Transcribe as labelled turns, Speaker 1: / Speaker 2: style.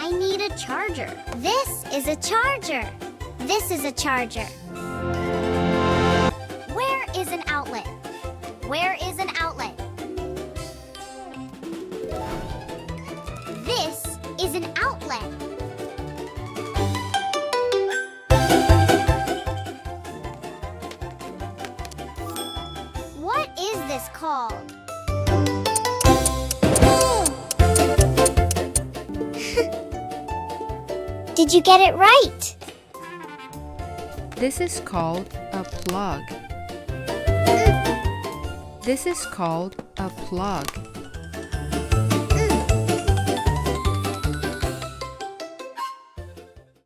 Speaker 1: I need a charger. This is a charger. This is a charger. Where is an outlet? Where is an outlet? This is an outlet. What is this called? Did you get it right?
Speaker 2: This is called a plug. This is called a plug.